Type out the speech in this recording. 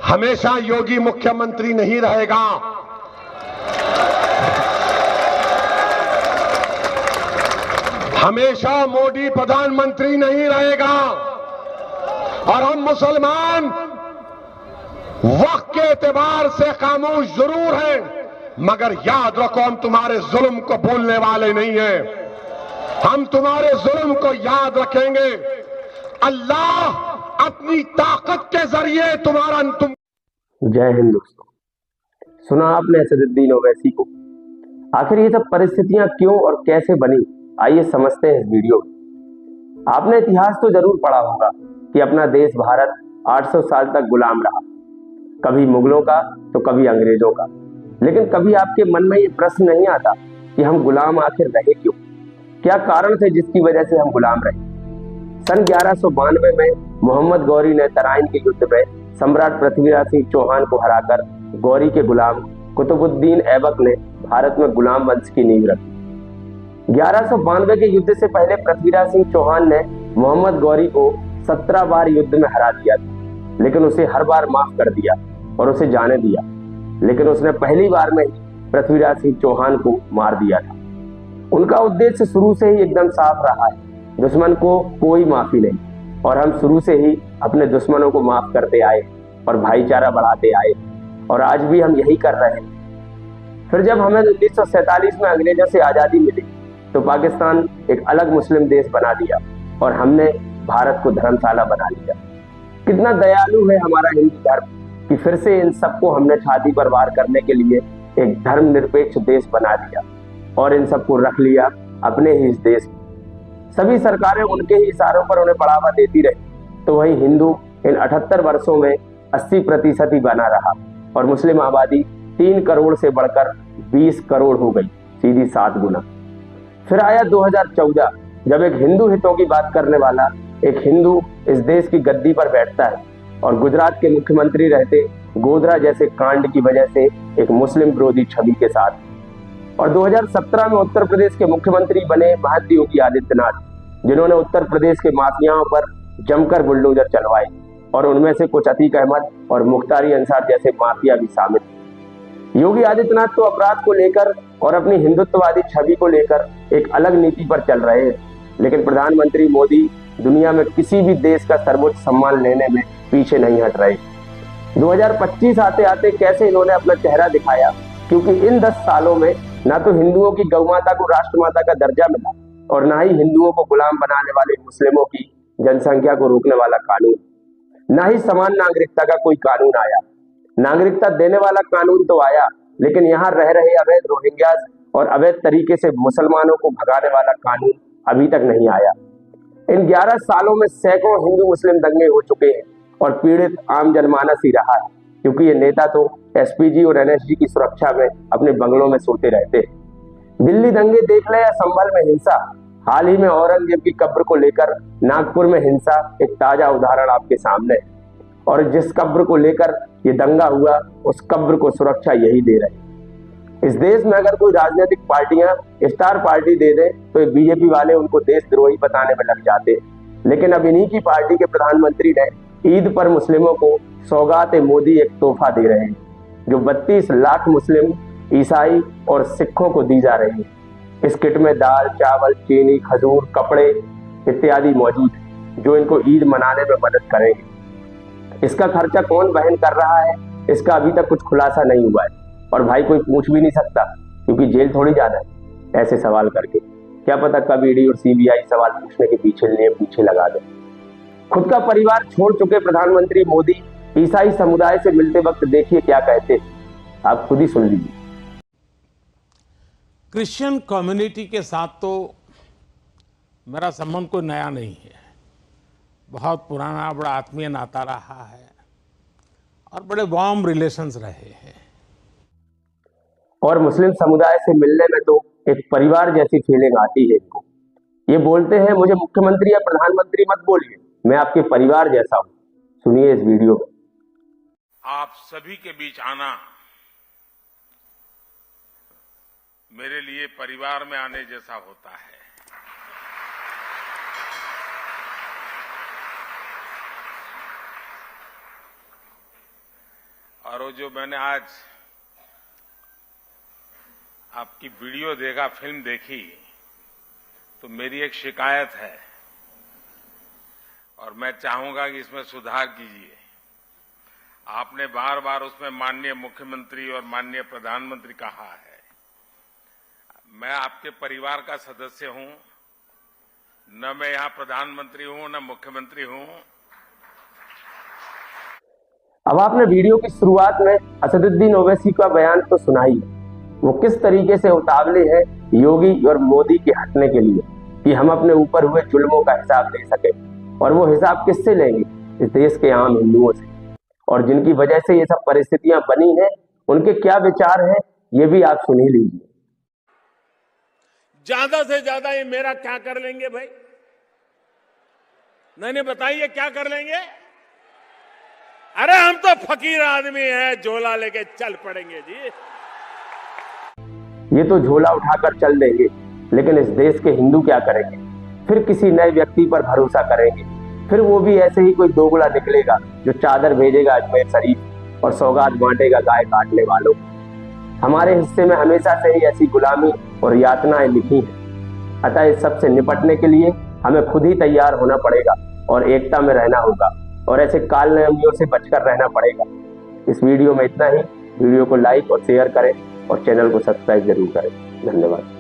हमेशा योगी मुख्यमंत्री नहीं रहेगा। हमेशा मोदी प्रधानमंत्री नहीं रहेगा। और हम मुसलमान वक्त के एतबार से खामोश जरूर हैं, मगर याद रखो हम तुम्हारे जुल्म को भूलने वाले नहीं हैं। हम तुम्हारे जुल्म को याद रखेंगे। अल्लाह अपनी ताकत के जरिए तुम्हारा जय हिंद दोस्तों, सुना आपने असदुद्दीन ओवैसी को। आखिर ये सब परिस्थितियां क्यों और कैसे बनी, आइए समझते हैं इस वीडियो में। आपने इतिहास तो जरूर पढ़ा होगा कि अपना देश भारत 800 साल तक गुलाम रहा, कभी मुगलों का तो कभी अंग्रेजों का। लेकिन कभी आपके मन में ये प्रश्न नहीं आता कि हम गुलाम आखिर रहे क्यों? क्या कारण थे जिसकी वजह से हम गुलाम रहे? सन 1192 में मोहम्मद गौरी ने तराइन के युद्ध में सम्राट पृथ्वीराज सिंह चौहान को हराकर गौरी के गुलाम कुतुबुद्दीन ऐबक ने भारत में गुलाम वंश की नींव रखी। 1192 के युद्ध से पहले पृथ्वीराज सिंह चौहान ने मोहम्मद गौरी को 17 बार युद्ध में हरा दिया था, लेकिन उसे हर बार माफ कर दिया और उसे जाने दिया। लेकिन उसने पहली बार में ही पृथ्वीराज सिंह चौहान को मार दिया था। उनका उद्देश्य शुरू से ही एकदम साफ रहा है, दुश्मन को कोई माफी नहीं। और हम शुरू से ही अपने दुश्मनों को माफ करते आए और भाईचारा बढ़ाते आए, और आज भी हम यही कर रहे हैं। फिर जब हमें 1947 में अंग्रेजों से आजादी मिली तो पाकिस्तान एक अलग मुस्लिम देश बना दिया और हमने भारत को धर्मशाला बना लिया। कितना दयालु है हमारा हिंदू धर्म कि फिर से इन सबको हमने छाती पर वार करने के लिए एक धर्मनिरपेक्ष देश बना दिया और इन सबको रख लिया अपने ही इस देश में। सभी सरकारें उनके ही इशारों पर उन्हें बढ़ावा देती रही, तो वही हिंदू इन 78 वर्षों में 80% ही बना रहा और मुस्लिम आबादी 3 करोड़ से बढ़कर 20 करोड़ हो गई, सीधी 7 गुना। फिर आया 2014, जब एक हिंदू हितों की बात करने वाला एक हिंदू इस देश की गद्दी पर बैठता है और गुजरात के मुख्यमंत्री रहते गोधरा जैसे कांड की वजह से एक मुस्लिम विरोधी छवि के साथ। और 2017 में उत्तर प्रदेश के मुख्यमंत्री बने महंत योगी आदित्यनाथ, जिन्होंने उत्तर प्रदेश के माफियाओं पर जमकर बुलडोजर चलवाए, और उनमें से कुछ अतीक अहमद और मुख्तारी अंसार जैसे माफिया भी शामिल थे। योगी आदित्यनाथ तो अपराध को लेकर और अपनी हिंदुत्ववादी छवि को लेकर एक अलग नीति पर चल रहे हैं, लेकिन प्रधानमंत्री मोदी दुनिया में किसी भी देश का सर्वोच्च सम्मान लेने में पीछे नहीं हट रहे। 2025 आते आते कैसे इन्होंने अपना चेहरा दिखाया, क्योंकि इन 10 सालों में ना तो हिंदुओं की गौमाता को राष्ट्रमाता का दर्जा मिला और ना ही हिंदुओं को गुलाम बनाने वाले मुस्लिमों की जनसंख्या को रोकने वाला कानून, ना ही समान नागरिकता का कोई कानून आया। नागरिकता देने वाला कानून तो आया, लेकिन यहाँ रह रहे अवैध रोहिंग्यास और अवैध तरीके से मुसलमानों को भगाने वाला कानून अभी तक नहीं आया। इन 11 सालों में सैकड़ों हिंदू मुस्लिम दंगे हो चुके हैं और पीड़ित आम जनमानस ही रहा है, क्योंकि ये नेता तो एसपीजी और एनएसजी की सुरक्षा में अपने बंगलों में सोते रहते हैं। दिल्ली दंगे देख ले या संभल में हिंसा, हाल ही में औरंगजेब की कब्र को लेकर नागपुर में हिंसा एक ताजा उदाहरण आपके सामने है। और जिस कब्र को लेकर ये दंगा हुआ, उस कब्र को सुरक्षा यही दे रहे। इस देश में अगर कोई राजनीतिक पार्टियां स्टार पार्टी दे दे तो ये बीजेपी वाले उनको देशद्रोही बताने में लग जाते हैं। लेकिन अब इन्हीं की पार्टी के प्रधानमंत्री ने ईद पर मुस्लिमों को सौगात मोदी एक तोहफा दे रहे हैं, जो 32 लाख मुस्लिम, ईसाई और सिखों को दी जा रही है। इस किट में दाल, चावल, चीनी, खजूर, कपड़े इत्यादि मौजूद है, जो इनको ईद मनाने में मदद करेंगे। इसका खर्चा कौन वहन कर रहा है, इसका अभी तक कुछ खुलासा नहीं हुआ है, और भाई कोई पूछ भी नहीं सकता, क्योंकि जेल थोड़ी जाना है ऐसे सवाल करके। क्या पता कब ईडी और सीबीआई सवाल पूछने के पीछे लगा दे। खुद का परिवार छोड़ चुके प्रधानमंत्री मोदी ईसाई समुदाय से मिलते वक्त देखिए क्या कहते, आप खुद ही सुन लीजिए। क्रिश्चियन कम्युनिटी के साथ तो मेरा संबंध कोई नया नहीं है, बहुत पुराना बड़ा आत्मीय नाता रहा है और बड़े वार्म रिलेशंस रहे हैं। और मुस्लिम समुदाय से मिलने में तो एक परिवार जैसी फीलिंग आती है इनको। ये बोलते हैं मुझे मुख्यमंत्री या प्रधानमंत्री मत बोलिए, मैं आपके परिवार जैसा हूं। सुनिए इस वीडियो में। आप सभी के बीच आना मेरे लिए परिवार में आने जैसा होता है। और वो जो मैंने आज आपकी वीडियो देखा, फिल्म देखी, तो मेरी एक शिकायत है और मैं चाहूंगा कि इसमें सुधार कीजिए। आपने बार बार उसमें माननीय मुख्यमंत्री और माननीय प्रधानमंत्री कहा है। मैं आपके परिवार का सदस्य हूं, न मैं यहां प्रधानमंत्री हूं न मुख्यमंत्री हूं। अब आपने वीडियो की शुरुआत में असदुद्दीन ओवैसी का बयान तो सुना ही, वो किस तरीके से उतावले हैं योगी और मोदी के हटने के लिए कि हम अपने ऊपर हुए जुल्मों का हिसाब ले सके। और वो हिसाब किससे लेंगे? इस देश के आम हिंदुओं से। और जिनकी वजह से ये सब परिस्थितियां बनी हैं, उनके क्या विचार हैं, ये भी आप सुन ही लीजिए। ज्यादा से ज्यादा ये मेरा क्या कर लेंगे भाई? नहीं बताइए क्या कर लेंगे? अरे हम तो फकीर आदमी हैं, झोला लेके चल पड़ेंगे जी। ये तो झोला उठाकर चल देंगे, लेकिन इस देश के हिंदू क्या करेंगे? फिर किसी नए व्यक्ति पर भरोसा करेंगे, फिर वो भी ऐसे ही कोई दोगला निकलेगा जो चादर भेजेगा अजमेर शरीफ और सौगात बांटेगा गाय काटने वालों। हमारे हिस्से में हमेशा से ही ऐसी गुलामी और यातनाएं लिखी हैं। अतः इस सबसे निपटने के लिए हमें खुद ही तैयार होना पड़ेगा और एकता में रहना होगा और ऐसे कालनेमियों से बचकर रहना पड़ेगा। इस वीडियो में इतना ही। वीडियो को लाइक और शेयर करें और चैनल को सब्सक्राइब जरूर करें। धन्यवाद।